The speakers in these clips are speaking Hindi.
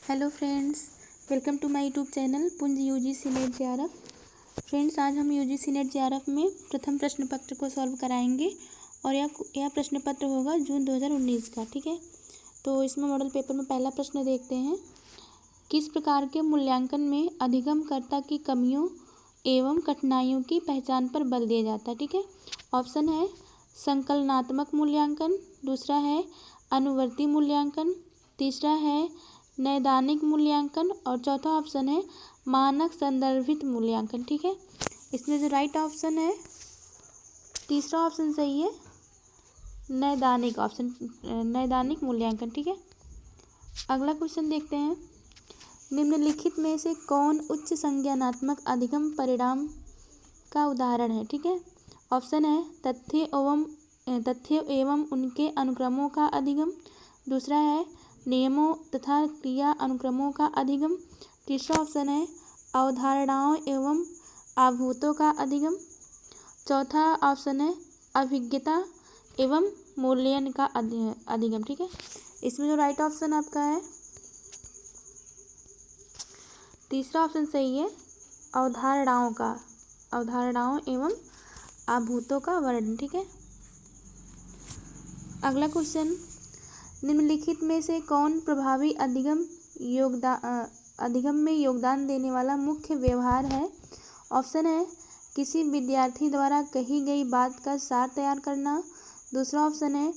Hello friends, welcome to my YouTube channel Punj UGC NET JRF. Friends, आज हम यूजीसी नेट जेआरएफ में प्रथम प्रश्न पत्र को सॉल्व कराएंगे और यह प्रश्न पत्र होगा जून 2019 का। ठीक है, तो इसमें मॉडल पेपर में पहला प्रश्न देखते हैं। किस प्रकार के मूल्यांकन में अधिगमकर्ता की कमियों एवं कठिनाइयों की पहचान पर बल दिया जाता है। ठीक है, ऑप्शन है संकलनात्मक मूल्यांकन, दूसरा है अनुवर्ती मूल्यांकन, तीसरा है नैदानिक मूल्यांकन और चौथा ऑप्शन है मानक संदर्भित मूल्यांकन। ठीक है, इसमें जो राइट ऑप्शन है तीसरा ऑप्शन सही है, नैदानिक मूल्यांकन। ठीक है, अगला क्वेश्चन देखते हैं। निम्नलिखित में से कौन उच्च संज्ञानात्मक अधिगम परिणाम का उदाहरण है। ठीक है, ऑप्शन है तथ्य एवं उनके अनुक्रमों का अधिगम, दूसरा है नियमों तथा क्रिया अनुक्रमों का अधिगम, तीसरा ऑप्शन है अवधारणाओं एवं आभूतों का अधिगम, चौथा ऑप्शन है अभिज्ञता एवं मूल्यन का अधिगम। ठीक है, इसमें जो राइट ऑप्शन आपका है तीसरा ऑप्शन सही है, अवधारणाओं एवं आभूतों का वर्णन। ठीक है, अगला क्वेश्चन। निम्नलिखित में से कौन प्रभावी अधिगम में योगदान देने वाला मुख्य व्यवहार है। ऑप्शन है किसी विद्यार्थी द्वारा कही गई बात का सार तैयार करना, दूसरा ऑप्शन है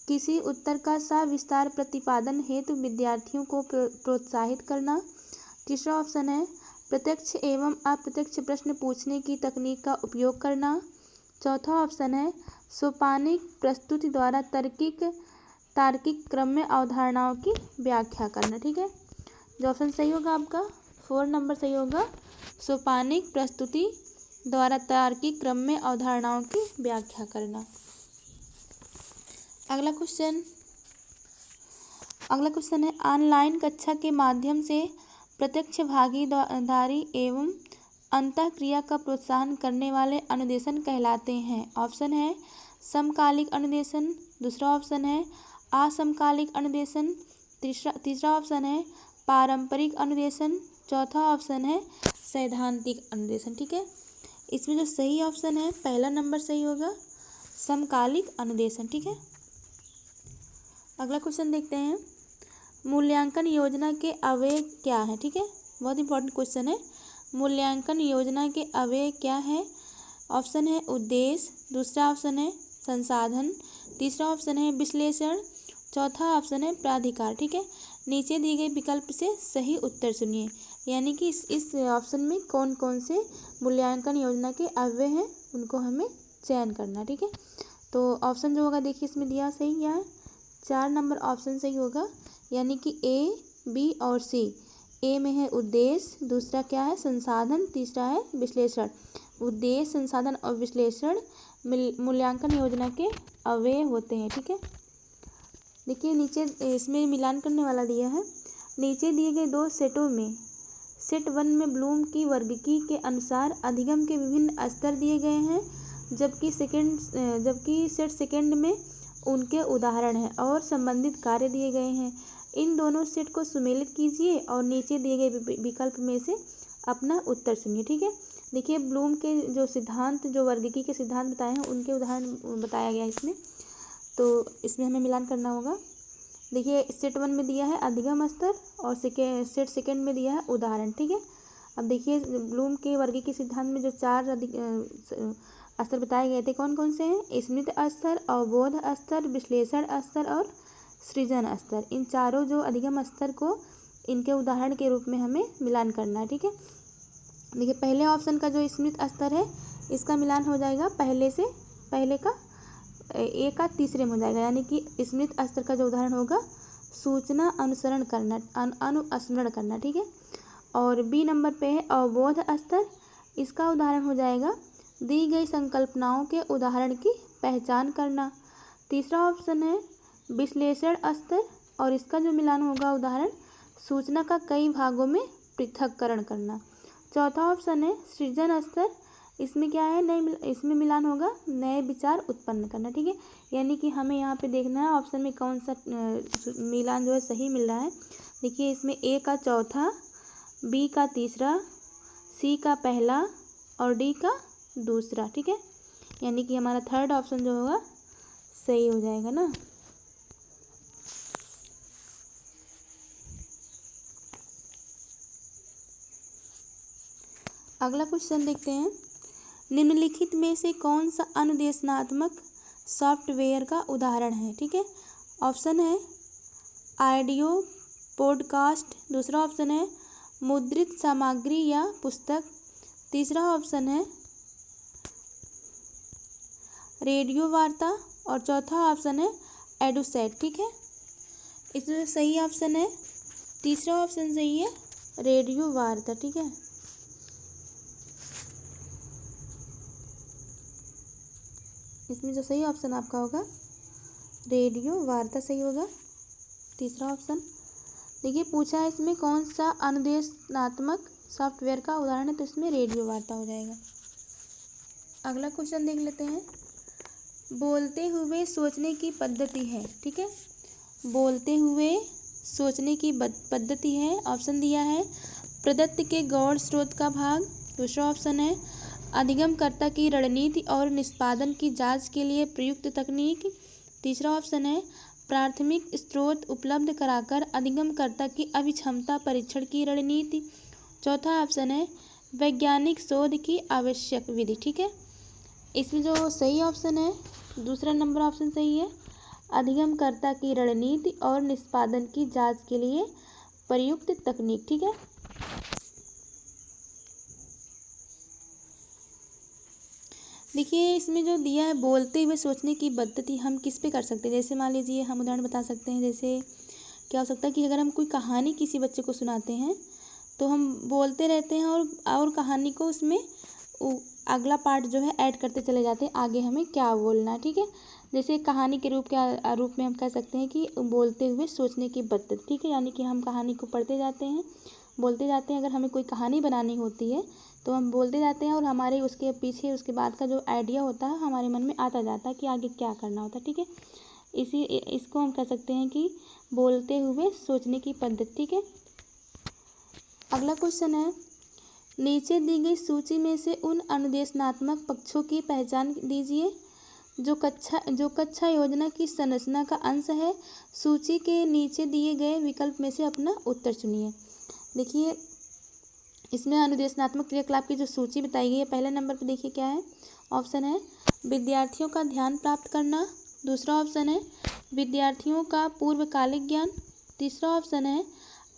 किसी उत्तर का सविस्तार प्रतिपादन हेतु विद्यार्थियों को प्रोत्साहित करना, तीसरा ऑप्शन है प्रत्यक्ष एवं अप्रत्यक्ष प्रश्न पूछने की तकनीक का उपयोग करना, चौथा ऑप्शन है सोपानिक प्रस्तुति द्वारा तार्किक क्रम में अवधारणाओं की व्याख्या करना। ठीक है, जो ऑप्शन सही होगा आपका 4 नंबर सही होगा, सोपानिक प्रस्तुति द्वारा तार्किक क्रम में अवधारणाओं की व्याख्या करना। अगला क्वेश्चन है ऑनलाइन कक्षा के माध्यम से प्रत्यक्ष भागीदारी एवं अंतःक्रिया का प्रोत्साहन करने वाले अनुदेशन कहलाते हैं। ऑप्शन है समकालिक अनुदेशन, दूसरा ऑप्शन है असमकालिक अनुदेशन, तीसरा ऑप्शन है पारंपरिक अनुदेशन, चौथा ऑप्शन है सैद्धांतिक अनुदेशन। ठीक है, इसमें जो सही ऑप्शन है पहला नंबर सही होगा, समकालिक अनुदेशन। ठीक है, अगला क्वेश्चन देखते हैं। मूल्यांकन योजना के अवयव क्या है। ठीक है, बहुत इंपॉर्टेंट क्वेश्चन है। मूल्यांकन योजना के अवयव क्या है। ऑप्शन है उद्देश्य, दूसरा ऑप्शन है संसाधन, तीसरा ऑप्शन है विश्लेषण, चौथा ऑप्शन है प्राधिकार। ठीक है, नीचे दिए गए विकल्प से सही उत्तर चुनिए, यानी कि इस ऑप्शन में कौन कौन से मूल्यांकन योजना के अवयव हैं उनको हमें चयन करना। ठीक है, तो ऑप्शन जो होगा देखिए इसमें दिया सही क्या है, 4 नंबर ऑप्शन सही होगा, यानी कि ए, बी और सी। ए में है उद्देश्य, दूसरा क्या है संसाधन, तीसरा है विश्लेषण। उद्देश्य, संसाधन और विश्लेषण मूल्यांकन योजना के अवयव होते हैं। ठीक है, देखिए नीचे इसमें मिलान करने वाला दिया है। नीचे दिए गए 2 सेटों में सेट 1 में ब्लूम की वर्गीकी के अनुसार अधिगम के विभिन्न स्तर दिए गए हैं, जबकि सेट सेकंड में उनके उदाहरण हैं और संबंधित कार्य दिए गए हैं। इन दोनों सेट को सुमेलित कीजिए और नीचे दिए गए विकल्प में से अपना उत्तर चुनिए। ठीक है, देखिए ब्लूम के जो वर्गीकी के सिद्धांत बताए हैं उनके उदाहरण बताया गया इसमें, तो इसमें हमें मिलान करना होगा। देखिए सेट 1 में दिया है अधिगम स्तर और सेट सेकंड में दिया है उदाहरण। ठीक है, अब देखिए ब्लूम के वर्गीकी सिद्धांत में जो 4 स्तर बताए गए थे कौन कौन से हैं, स्मृति स्तर, अवबोध स्तर, विश्लेषण स्तर और सृजन स्तर। इन चारों जो अधिगम स्तर को इनके उदाहरण के रूप में हमें मिलान करना है। ठीक है, देखिए पहले ऑप्शन का जो स्मृति स्तर है इसका मिलान हो जाएगा पहले का ए का तीसरे में हो जाएगा, यानी कि स्मृति स्तर का जो उदाहरण होगा सूचना अनुसरण करना, अनुस्मरण करना। ठीक है, और बी नंबर पे है अवबोध स्तर, इसका उदाहरण हो जाएगा दी गई संकल्पनाओं के उदाहरण की पहचान करना। तीसरा ऑप्शन है विश्लेषण स्तर और इसका जो मिलान होगा उदाहरण सूचना का कई भागों में पृथक्करण करना। चौथा ऑप्शन है सृजन स्तर, इसमें क्या है इसमें मिलान होगा नए विचार उत्पन्न करना। ठीक है, यानी कि हमें यहाँ पे देखना है ऑप्शन में कौन सा मिलान जो है सही मिल रहा है। देखिए इसमें ए का चौथा, बी का तीसरा, सी का पहला और डी का दूसरा। ठीक है, यानी कि हमारा थर्ड ऑप्शन जो होगा सही हो जाएगा ना। अगला क्वेश्चन देखते हैं। निम्नलिखित में से कौन सा अनुदेशनात्मक सॉफ्टवेयर का उदाहरण है? ठीक है, ऑप्शन है ऑडियो पॉडकास्ट, दूसरा ऑप्शन है मुद्रित सामग्री या पुस्तक, तीसरा ऑप्शन है रेडियो वार्ता और चौथा ऑप्शन है एडुसेट। ठीक है, इसमें सही ऑप्शन है तीसरा ऑप्शन सही है, रेडियो वार्ता। ठीक है, इसमें जो सही ऑप्शन आपका होगा रेडियो वार्ता सही होगा, तीसरा ऑप्शन। देखिए पूछा है इसमें कौन सा अनुदेशनात्मक सॉफ्टवेयर का उदाहरण है, तो इसमें रेडियो वार्ता हो जाएगा। अगला क्वेश्चन देख लेते हैं। बोलते हुए सोचने की पद्धति है। ठीक है, बोलते हुए सोचने की पद्धति है। ऑप्शन दिया है प्रदत्त के गौड़ स्रोत का भाग, दूसरा ऑप्शन है अधिगमकर्ता की रणनीति और निष्पादन की जांच के लिए प्रयुक्त तकनीक, तीसरा ऑप्शन है प्राथमिक स्रोत उपलब्ध कराकर अधिगमकर्ता की अभिक्षमता परीक्षण की रणनीति, चौथा ऑप्शन है वैज्ञानिक शोध की आवश्यक विधि। ठीक है, इसमें जो सही ऑप्शन है दूसरा नंबर ऑप्शन सही है, अधिगमकर्ता की रणनीति और निष्पादन की जांच के लिए प्रयुक्त तकनीक। ठीक है, देखिए इसमें जो दिया है बोलते हुए सोचने की पद्धति हम किस पे कर सकते हैं। जैसे मान लीजिए हम उदाहरण बता सकते हैं, जैसे क्या हो सकता है कि अगर हम कोई कहानी किसी बच्चे को सुनाते हैं तो हम बोलते रहते हैं और कहानी को उसमें अगला पार्ट जो है ऐड करते चले जाते हैं, आगे हमें क्या बोलना है। ठीक है, जैसे कहानी के रूप में हम कह सकते हैं कि बोलते हुए सोचने की पद्धति। ठीक है, यानी कि हम कहानी को पढ़ते जाते हैं, बोलते जाते हैं। अगर हमें कोई कहानी बनानी होती है तो हम बोलते जाते हैं और हमारे उसके पीछे उसके बाद का जो आइडिया होता है हमारे मन में आता जाता है कि आगे क्या करना होता है। ठीक है, इसको हम कह सकते हैं कि बोलते हुए सोचने की पद्धति। ठीक है, अगला क्वेश्चन है नीचे दी गई सूची में से उन अनुदेशनात्मक पक्षों की पहचान दीजिए जो कक्षा योजना की संरचना का अंश है। सूची के नीचे दिए गए विकल्प में से अपना उत्तर चुनिए। देखिए इसमें अनुदेशनात्मक क्रियाकलाप की जो सूची बताई गई है, पहले नंबर पर देखिए क्या है। ऑप्शन है विद्यार्थियों का ध्यान प्राप्त करना, दूसरा ऑप्शन है विद्यार्थियों का पूर्वकालिक ज्ञान, तीसरा ऑप्शन है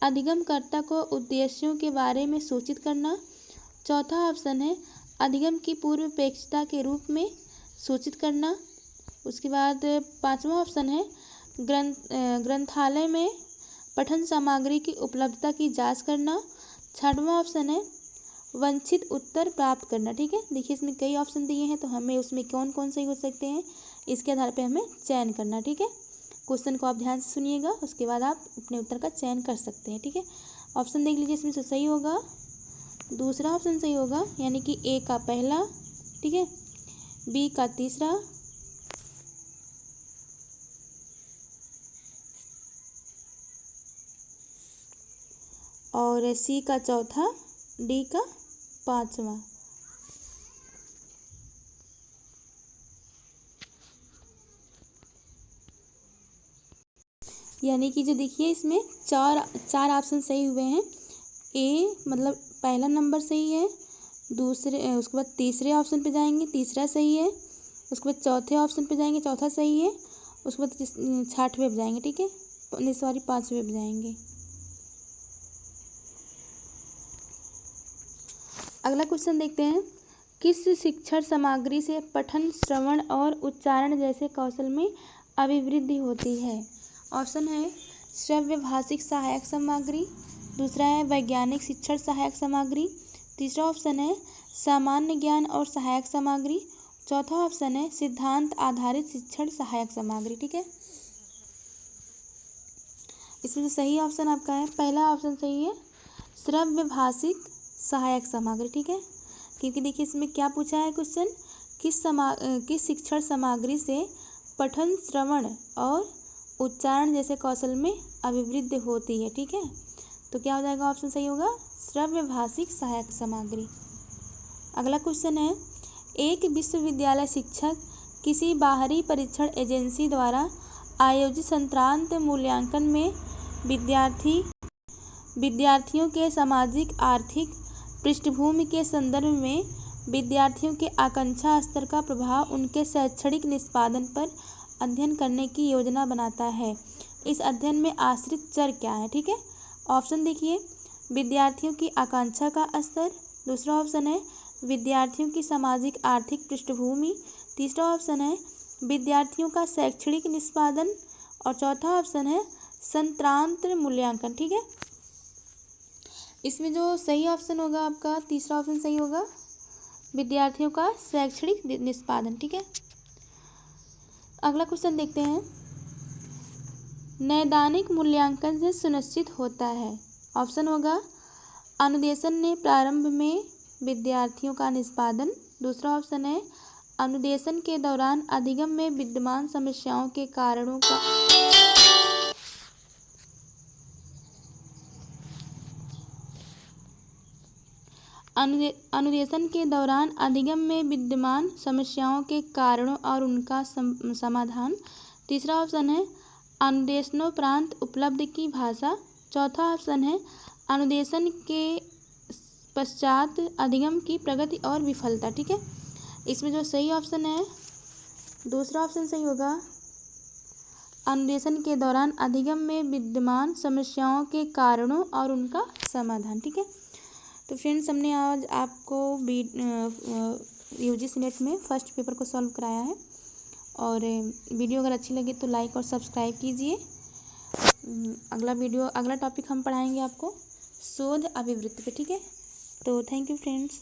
अधिगमकर्ता को उद्देश्यों के बारे में सूचित करना, चौथा ऑप्शन है अधिगम की पूर्वापेक्षता के रूप में सूचित करना, उसके बाद पांचवा ऑप्शन है ग्रंथालय में पठन सामग्री की उपलब्धता की जांच करना, छठवां ऑप्शन है वांछित उत्तर प्राप्त करना। ठीक है, देखिए इसमें कई ऑप्शन दिए हैं तो हमें उसमें कौन कौन सही हो सकते हैं इसके आधार पे हमें चयन करना। ठीक है, क्वेश्चन को आप ध्यान से सुनिएगा, उसके बाद आप अपने उत्तर का चयन कर सकते हैं। ठीक है, ऑप्शन देख लीजिए, इसमें से सही होगा दूसरा ऑप्शन सही होगा, यानी कि ए का पहला, ठीक है, बी का तीसरा, और सी का चौथा, डी का पांचवा। यानी कि जो देखिए इसमें चार ऑप्शन सही हुए हैं। ए मतलब पहला नंबर सही है, उसके बाद तीसरे ऑप्शन पे जाएंगे, तीसरा सही है, उसके बाद चौथे ऑप्शन पे जाएंगे, चौथा सही है, उसके बाद छठवें पे जाएंगे। ठीक है, पांचवें पे जाएंगे। अगला क्वेश्चन देखते हैं किस शिक्षण सामग्री से पठन, श्रवण और उच्चारण जैसे कौशल में अभिवृद्धि होती है। ऑप्शन है श्रव्य भाषिक सहायक सामग्री, दूसरा है वैज्ञानिक शिक्षण सहायक सामग्री, तीसरा ऑप्शन है सामान्य ज्ञान और सहायक सामग्री, चौथा ऑप्शन है सिद्धांत आधारित शिक्षण सहायक सामग्री। ठीक है, इसमें जो सही ऑप्शन आपका है पहला ऑप्शन सही है, श्रव्य भाषिक सहायक सामग्री। ठीक है, क्योंकि देखिए इसमें क्या पूछा है क्वेश्चन, किस शिक्षण सामग्री से पठन, श्रवण और उच्चारण जैसे कौशल में अभिवृद्धि होती है। ठीक है, तो क्या हो जाएगा, ऑप्शन सही होगा श्रव्य भाषिक सहायक सामग्री। अगला क्वेश्चन है, एक विश्वविद्यालय शिक्षक किसी बाहरी परीक्षण एजेंसी द्वारा आयोजित सत्रांत मूल्यांकन में विद्यार्थियों के सामाजिक आर्थिक पृष्ठभूमि के संदर्भ में विद्यार्थियों के आकांक्षा स्तर का प्रभाव उनके शैक्षणिक निष्पादन पर अध्ययन करने की योजना बनाता है। इस अध्ययन में आश्रित चर क्या है? ठीक है, ऑप्शन देखिए, विद्यार्थियों की आकांक्षा का स्तर, दूसरा ऑप्शन है विद्यार्थियों की सामाजिक आर्थिक पृष्ठभूमि, तीसरा ऑप्शन है विद्यार्थियों का शैक्षणिक निष्पादन और चौथा ऑप्शन है सत्रांत मूल्यांकन। ठीक है, इसमें जो सही ऑप्शन होगा आपका तीसरा ऑप्शन सही होगा, विद्यार्थियों का शैक्षणिक निष्पादन। ठीक है, अगला क्वेश्चन देखते हैं, नैदानिक मूल्यांकन से सुनिश्चित होता है। ऑप्शन होगा अनुदेशन ने प्रारंभ में विद्यार्थियों का निष्पादन, दूसरा ऑप्शन है अनुदेशन के दौरान अधिगम में विद्यमान समस्याओं के कारणों का अनुदेशन के दौरान अधिगम में विद्यमान समस्याओं के कारणों और उनका समाधान, तीसरा ऑप्शन है अनुदेशनोपरांत उपलब्ध की भाषा, चौथा ऑप्शन है अनुदेशन के पश्चात अधिगम की प्रगति और विफलता। ठीक है, इसमें जो सही ऑप्शन है दूसरा ऑप्शन सही होगा, अनुदेशन के दौरान अधिगम में विद्यमान समस्याओं के कारणों और उनका समाधान। ठीक है, तो फ्रेंड्स हमने आज आपको यूजीसी नेट में फर्स्ट पेपर को सॉल्व कराया है, और वीडियो अगर अच्छी लगे तो लाइक और सब्सक्राइब कीजिए। अगला टॉपिक हम पढ़ाएंगे आपको शोध अभिवृत्ति पे। ठीक है, तो थैंक यू फ्रेंड्स।